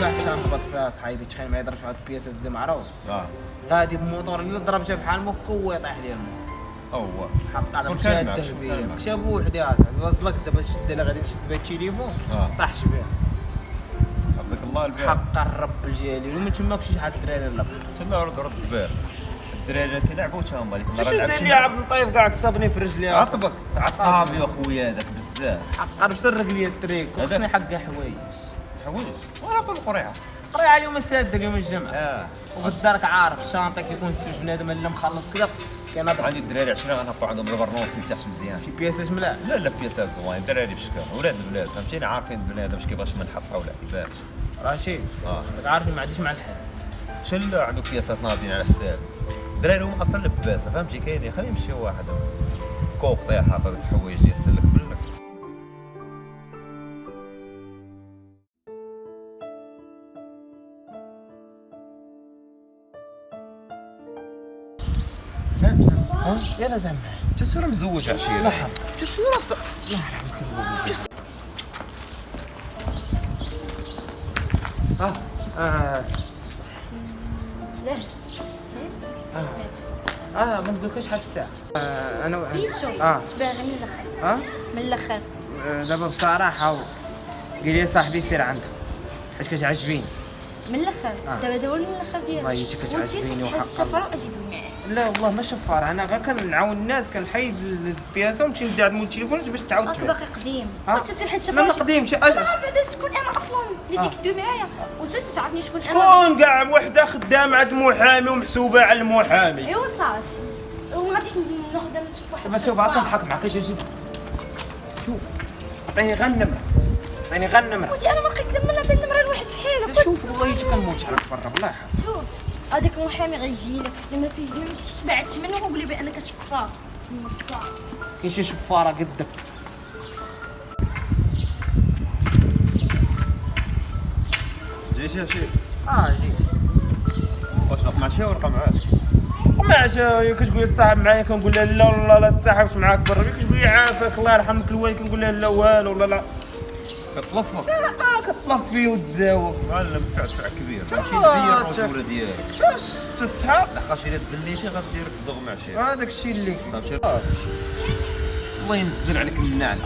واحد كنهبط فيها صحايبي تخيل ما يهضرش واحد البياسه ديال معروف اه غادي بموطور الا ضربتها بحال مكو يطيح لي المو هو حق على شكون مشى كان معك؟ التهبيه مشى بوحدي اصاحبي وصلك دابا شد لها غادي نشد بها التليفون طاحش بها عبدك الله البارح حق الرب الجليل ومن تما مشيت شحال الدراري لا تما رد البارح الدراري اللي كيلعبوا تا هما ديك المره شنو داير لي عبد اللطيف كاع كسبني في رجلي عطبك عطابي يا خويا هذاك بزاف حق بسرق لي التريك وخصني حق حوايج حوايج وراه بالقريعه قري اليوم السادة اليوم الجمعة وبالدارك عارف الشانطة كيكون السوج بنادم الا مخلص كذا كينضرب عندي الدراري 20 غنهبطوا عندهم البرنوسي تحت مزيان شي بياسات ملاح لا بياسات زوين دراري بشكل ولاد البلاد فهمتيني عارفين البنادم اش كيبغاش من حقه ولا كيفاش رشيد عارفين ما عنديش مع الحال شل عنده بياسات ناضين على حساب الدراري هما اصلا لباسه فهمتي كاينين خليه يمشي واحد كوك طيح هذاك الحوايج ديال السلك بلك زعما يلا زعما جسور مزوج عشيره لحظة جسور الله يرحمك لا ما نقولكش شحال في الساعة انا بيتشو اش باغي من الاخر من الاخر دابا بصراحة قال لي صاحبي سير عندها حيت كتعجبيني من الاخر دابا من الاخر ديالك والله حتى كتعجبيني وحق الشفره اجيبو معايا لا والله ما شفار انا غير كنعاون الناس كنحيد البياسه ونمشي ندي عند مول التليفون باش تعاود راك باقي قديم بغيتي تسير حيت لا ما قديمش اجل بعدا شكون انا اصلا اللي جيت كدوي معايا وزيد تعرفني شكون انا شكون كاع وحده خدامه عند المحامي ومحسوبه على المحامي ايوا صافي وما غاديش ناخذ نشوف واحد بس شوف كنضحك معاك شوف عطيني غير النمره عطيني غير النمره وانت انا ما لقيت لما نعطي النمره لواحد في حالك شوف والله حتى كنموت عليك برا بالله يحفظك شوف هذاك المحامي غيجي لك لما فيه ما تبعدش منه وقول لي بانك شفار كاين شي شفاره قدك جيتي شي جيت واش غا مع شي ورقه معاك ومعش كتقول لي تصاحب معايا كنقول لها لا والله لا تصاحبش معاك برا كتقول لي عافاك الله يرحمك الوالد كنقول لها لا والو والله لا كتلفق لا كتطفي وتزاوق معلم فعل كبير فهمتي هي الرجوله ديالك واش تتصحاب لحقاش الا دليتي غديرك في ضغ مع شي هذاك الشيء اللي فهمتي الله ينزل عليك النعله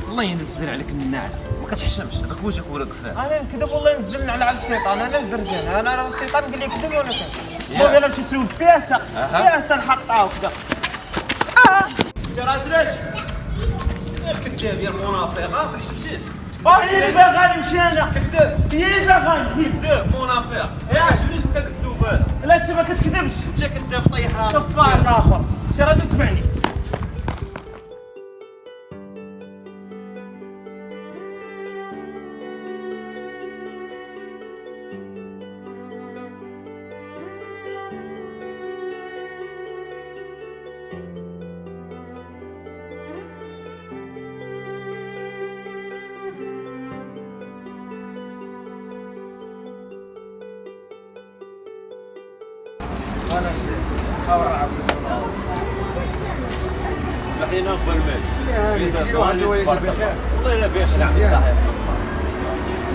الله ينزل عليك النعله ما كتحشمش هذاك وجهك ولا كفاه انا نكذب والله ينزلنا على الشيطان انا درجان انا راه الشيطان قال لي كذب وانا كذب المهم انا مشيت نسلو بياسه بياسه نحطها وكذا انت راجلش الكذاب يا المنافق ما حشمتيش هي اللي باغاني نمشي انا كذاب هي اللي باغاني كذاب منافق ما عجبنيش هذاك الكذوب هذا لا انت ما كتكذبش انت كذاب طيح راسك صفار الاخر انت راجل تسمعني وانا صحاب سمحينا نقبل المال بيزا زوين بخير والله الا بخير نعم صحيح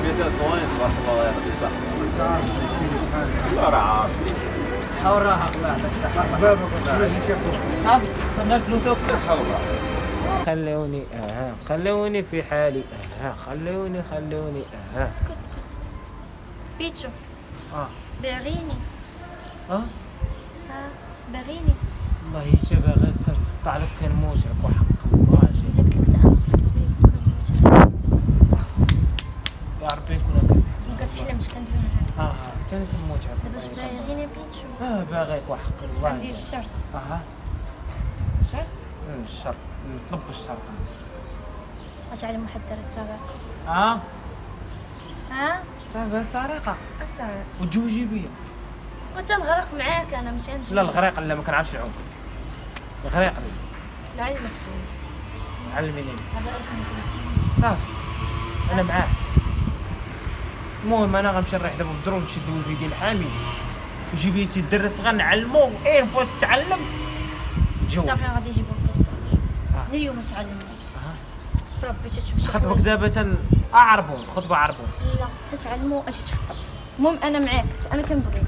بيزا زوين تبارك الله يعطيك الصحة انت عارف شي شحال الله راه عارف الصحة والراحة الله يعطيك الصحة بابك شنو شي صافي صرنا الفلوس وبصحة خلوني في حالي خلوني اسكت اسكت بيتشو باغيني باغيني والله حتى باغي كنسطع لك كنموت لك وحق الله قلت لك تعرف يا ربي نكون هكا ما كتحلمش كندوي معاك حتى انا كنموت عليك دابا اش باغيني بيتشو باغيك وحق الله عندي لك شرط شرط الشرط نطلب الشرط غتعلم واحد الدري السرقة صافي سرقة السرقة وتزوجي بيا وتنغرق معاك انا ماشي نجي لا الغريق لا ما كنعرفش نعوم الغريق نعلمك علميني هذا اش نقول صافي انا معاك المهم انا غنمشي نريح دابا بالدرون نشد الوالدي ديال الحامي وجيبيتي الدرس غنعلمو فوت تعلم جو صافي غادي نجيبو الكرطاج اليوم ما تعلمناش ربي تشوف شي خاطرك دابا عربون خطبه عربون. لا تتعلموا اش تخطب. المهم انا معاك، انا كنبغيك.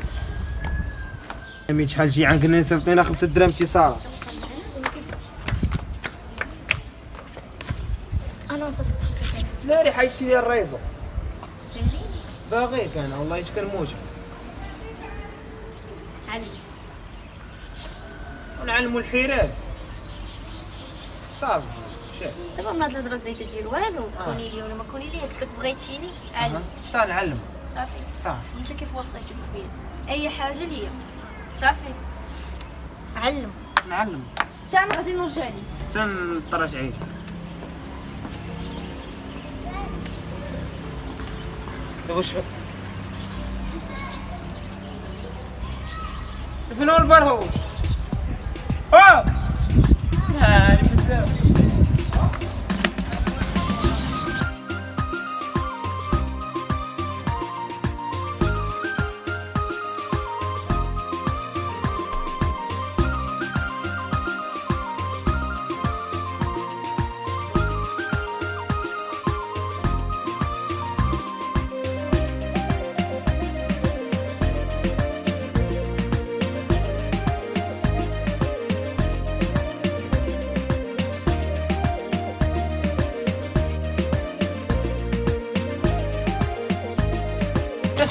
امي شحال جي عندك نصيفطينا 5 دراهم اتصال. انا نصيفط. ناري حيدتي لي الريزو. باغيك انا والله اش كنموت. علي ونعلموا الحراف صافي. شاف دابا من هاد الهضره زايده ديال والو، كوني لي ولا ما كوني لي، قلت لك بغيتيني علي شتا نعلم صافي. صافي. انت كيف وصيتك بيا اي حاجه ليا صافي علم. نعلم حتى انا غادي نرجع ليك. سن ترجعي. دابا واش فين هو البرهوش؟ هاني بالدار.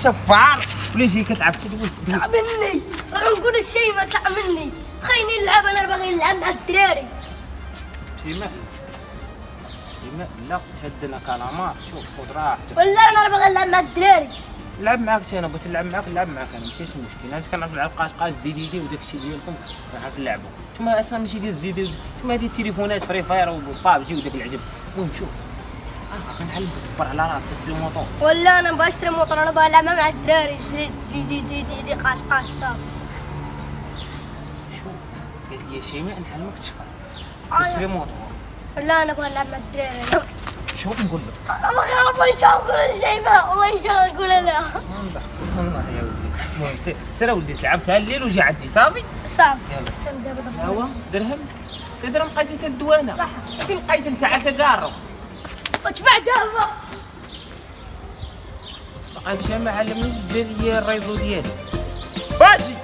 شفار ولا جاي كتعبتي تعملني غنقول الشيء ما تعملني. خليني نلعب، انا باغي نلعب مع الدراري. تيما لا تهدنا كلامات. شوف خذ راحتك. ولا انا باغي نلعب مع الدراري. نلعب معاك انا بغيت نلعب معاك نلعب معاك انا ما كاينش مشكل. انا كنعرف نلعب قاش دي وداك الشيء ديالكم كنعرف نلعبوا. نتوما اصلا ماشي ديال دي نتوما هادي التليفونات فري فاير وبابجي وداك العجب. المهم شوف غنعلمك تكبر على راسك تشري موطور. ولا انا مبغيتش نشري موطور، انا باغي نلعب مع الدراري. شريت دي قاش صافي. شوف قالت لي شيماء نعلمك تشفى تشري موطور. ولا انا باغي نلعب مع الدراري. شوف نقول لك والله نقول شيماء، والله نقول لا. الله يا ولدي. المهم سير ولدي تلعبتها الليل وجي عندي صافي. صافي يلا سير دابا. هو درهم درهم لقيتي حتى الدوانه. فين لقيت لساعه كارو وتبع دابا لقيت شي ما علمنيش دير لي الريزو ديالي. ماشي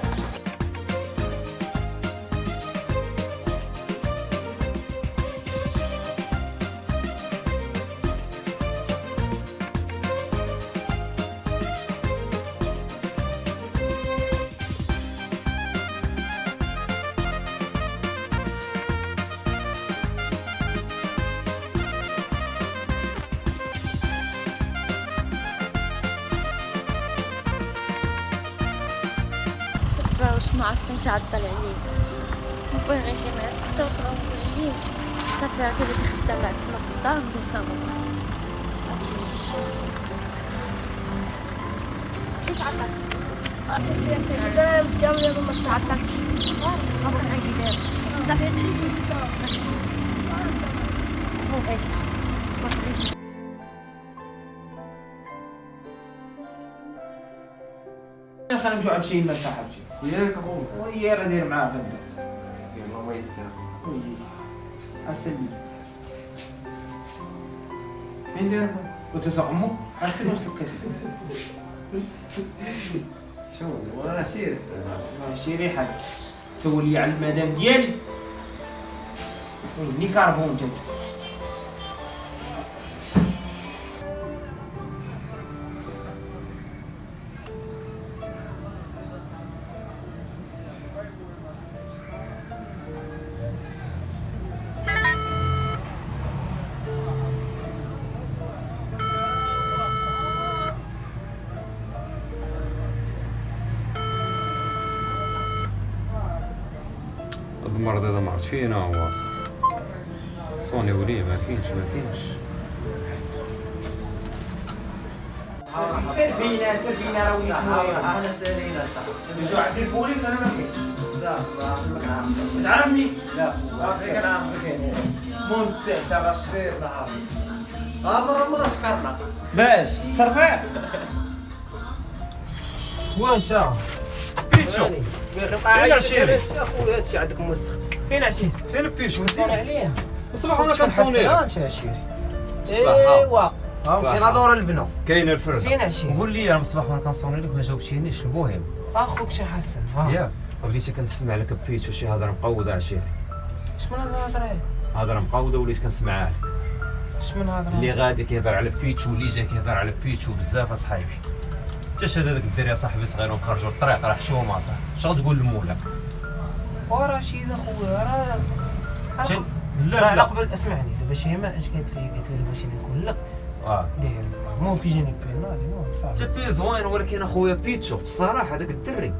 واش ما عرفت نتعطل عليه. باغي غير شي مع 6 واش غنقول ليه صافي هكا بديت خدام عندنا في الدار ندير فيها بابات. عرفتيش تعطلت دابا ما تعطلتش. عمرك غيجي دابا صافي هادشي هادشي هو غيجي. خلينا نمشيو عند شي ناس صاحبتي. ياك اخوك وهي راه داير معاه غدا. الله ييسر. وي اسلي فين داير وتسقمو اسلي وسكت. شو وانا شيرك ماشي ريحه تولي على المدام ديالي. وي كاربون جات. المرض هذا ما عرفت فينا هو واصل. صوني وليه ما كاينش سير فينا راه وليت انا سالينا رجعوا عند البوليس انا ما كاينش. لا ما كنعرفش. تعرفني؟ لا كنعرفك. المهم تسع راه شفير لا عارف. مرة فكرنا باش صرفات واش بيتشو فين عشيري اخويا هادشي عندك موسخ. فين عشيري؟ فين البيتشو؟ نصوني عليه الصباح وانا كنصوني انت عشيري. ايوا كاين دور البنو كاين الفرد فين عشيه قول لي يا مصباح وانا كنصوني لك ما جاوبتينيش. المهم اخوك شي حسن ياك بديتي كنسمع لك بيتشو شي هضره مقوده عشيه. اش من هاد الهضره هضره مقوده وليت كنسمعها لك. اش من هضره اللي غادي كيهضر على بيتشو واللي جا كيهضر على بيتشو بزاف اصاحبي. انت شاد هذاك الدري صاحبي صغير وخرجوا للطريق راه حشومه صاحبي. شنو تقول لمولاك؟ وراه شي اخويا راه لا لا لا قبل اسمعني دابا شيماء اش قالت لي باش نقول لك داير ممكن يجيني بينا صافي انت بي زوين ولكن اخويا بيتشو بصراحه هذاك الدري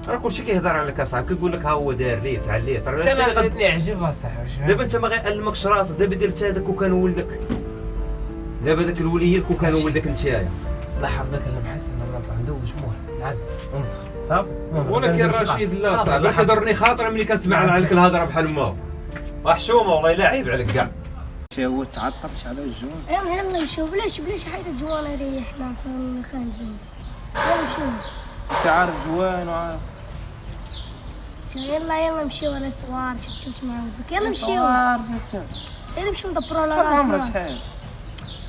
راه كلشي كيهضر عليك اصاحبي كيقول لك ها هو دار ليه فعل ليه ترى انا غادي نعجب اصاحبي دابا انت ما غيألمكش راسك. دابا درت هذاك وكان ولدك. دابا داك الوليد وكان ولدك نتايا. لاحظ داك المحسن لما نطلع ندوش موه نعز ونصر صافي ولكن رشيد لا صاحبي كيضرني خاطر ملي كنسمع عليك الهضره بحال ما هو حشومه والله الا عيب عليك كاع. هو تعطلش على الجوع يلا نمشيو بلاش حيت الجوال يريحنا خانزين بس. يلا نمشيو بس. انت عارف جوان وعارف يلا نمشيو على استوار تشوف مع ولدك. يلا نمشيو يلا نمشيو ندبروا على شحال عمرك راسنا. شحال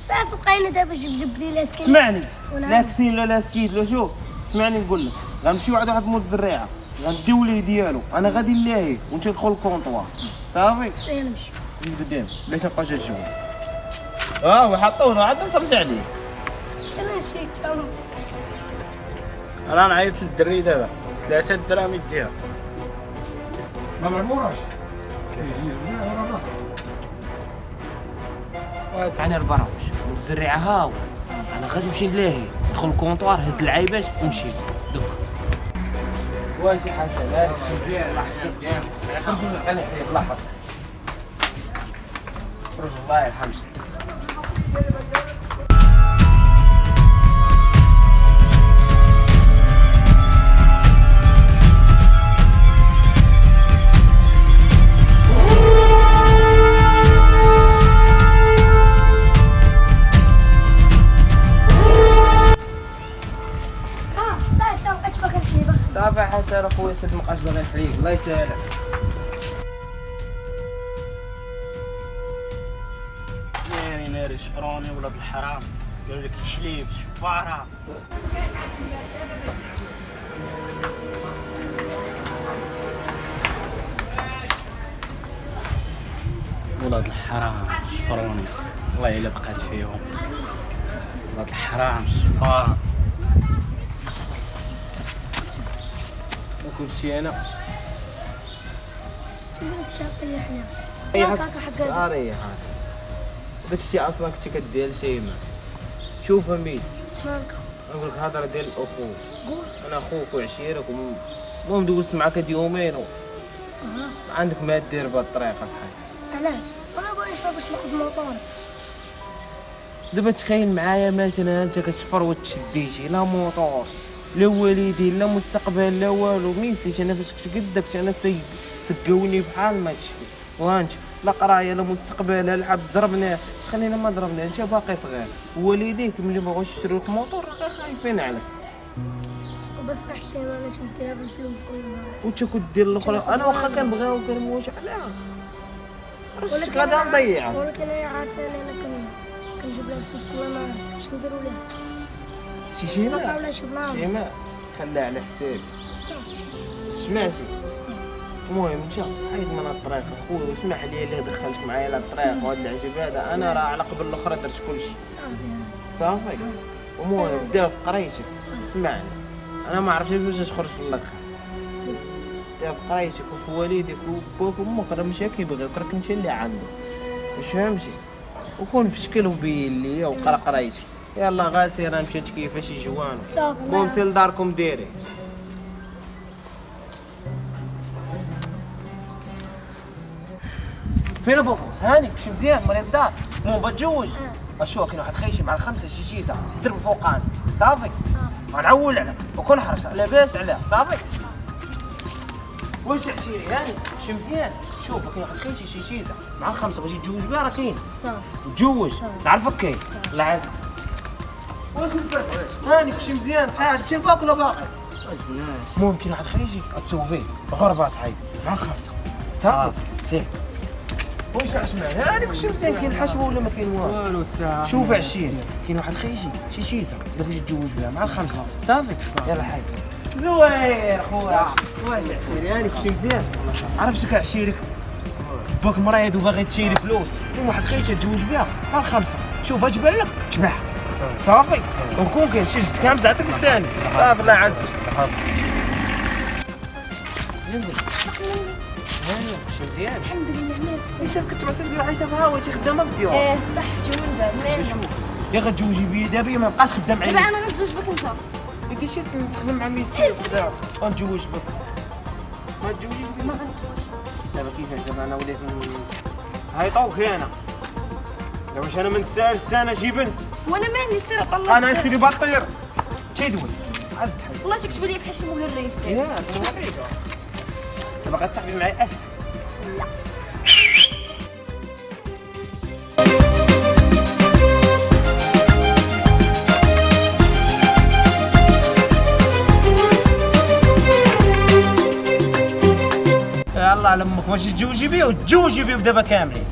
صافي بقينا دابا جبت لي لاسكين. اسمعني لا كسين لا سكيت لا شوف اسمعني نقول لك غنمشيو عند واحد مول الزريعه غنديو ليه ديالو انا غادي نلاهي وانت تدخل الكونطوار صافي يلا نمشيو. قدام باش نبقى جا الجوع وحطونا عاد ترجع ليه يلا نمشيو تشوف. انا نعيط للدري دابا 3 دراهم يديها ما معموراش انا البراوش والزريعه هاو انا غادي نمشي نلاهي ندخل الكونطوار هز العيبات ونمشي دوك واش حسن هذاك مزيان مزيان خرج من القناع ديالك لاحظ خرج الله يرحم جدك صافي حسن اخويا سد مابقاش باغي نحليك الله يسهلك ناري شفروني ولاد الحرام قالوا لك الحليب شفاره ولاد الحرام شفروني والله الا بقات فيهم ولاد الحرام شفاره كل شيء انا اي حاجه ريح داك الشيء اصلا كنتي كدير لشيماء شوفها ميسي مالك نقول لك هضره ديال الاخوه قول. انا اخوك وعشيرك المهم دوزت معاك هاد يومين عندك ما دير بهاد الطريقه صحيح علاش انا بغيتش باش ناخذ موطور. دابا تخيل معايا مثلا انت كتشفر وتشديتي لا موطور لا والدين لا مستقبل لا والو ميسيش انا فاش كنت قدك انا سيد سقوني بحال ما تشكي وانت لا قرايه لا مستقبل لا الحبس ضربناه خلينا ما ضربناه انت باقي صغير والديك ملي بغاو يشريو لك موطور راه خايفين عليك بس حتى انا كنديرها بالفلوس كل نهار. وانت كدير الاخرى انا واخا كنبغيها وكنموت عليها راسك غادا نضيعها ولكن هي عارفه انا كنجيب لها الفلوس كل نهار. اش نديروا لها شي صافا شيماء ولا شي بلاصه شيماء خليها على حسابي سمعتي المهم انت حيد من هاد الطريق اخويا واسمح لي اللي دخلتك معايا لهاد الطريق وهاد العجب هذا انا راه على قبل الاخرى درت كلشي صافي المهم بدا في قرايتك اسمعني انا ما عرفتش باش تخرج في الاخر بس بدا في قرايتك وفي والديك وباك وامك راه ماشي كيبغيوك راك انت اللي عندك واش فهمتي وكون في شكل وبين ليا وقرا قرايتك يلا غاسي راه مشيت كيفاش جوان صافي بومسي لداركم ديري فين بوطوس هاني كلشي مزيان مريض الدار مو بتزوج اشوف كاين واحد خيشي مع الخمسه شيشيزه في الدرب فوقاني صافي غنعول عليك وكل حرص لاباس عليه صافي واش عشيري هاني كلشي مزيان شوف كاين واحد خيشي شيشيزه مع الخمسه بغيتي تتزوج بها راه كاين صافي تزوج نعرفك كاين العز واش الفرق هاني كلشي مزيان صحيح تمشي لباك ولا باقي ممكن واحد خيجي غتسوفيه غربه صحيح مع الخمسه صافي سير واش عشمان هاني كلشي مزيان كاين حشوه ولا ما كاين والو والو الساعه شوف عشير كاين واحد خيشي شي شيسه الا بغيتي تتزوج بها مع الخمسه صافي يلا حيد زوير خويا واش عشيري هاني كلشي مزيان عرفتك عشيرك باك مريض وباغي تشيري فلوس كاين واحد خيشه تزوج بها مع الخمسه شوف اش بان لك تباع صافي وكون كاين شي جد كامل زعتك لساني صافي الله يعزك هاني كلشي مزيان الحمد لله مالك ايش كنت معسل بلا عايشه في هاوتي خدامه في الديور ايه صح شنو مالك يا غتزوجي بيا دابا ما بقاش خدام دابا عليا انا غنتزوج بك انت يا كيشي تخدم مع ميسي دابا غنتزوج بك ما تزوجيش بيا ما غنتزوجش دابا كيفاش دابا انا وليت هايطوك انا دابا واش انا من السنه جي بنت وانا مالي سير طلع انا سيري باطير تيدوي عاد والله تكتب لي بحال شي مهرج ياك موريكا دابا غتصاحبي معايا لا يلا على امك واش تزوجي بيه وتزوجي بيه دابا كاملين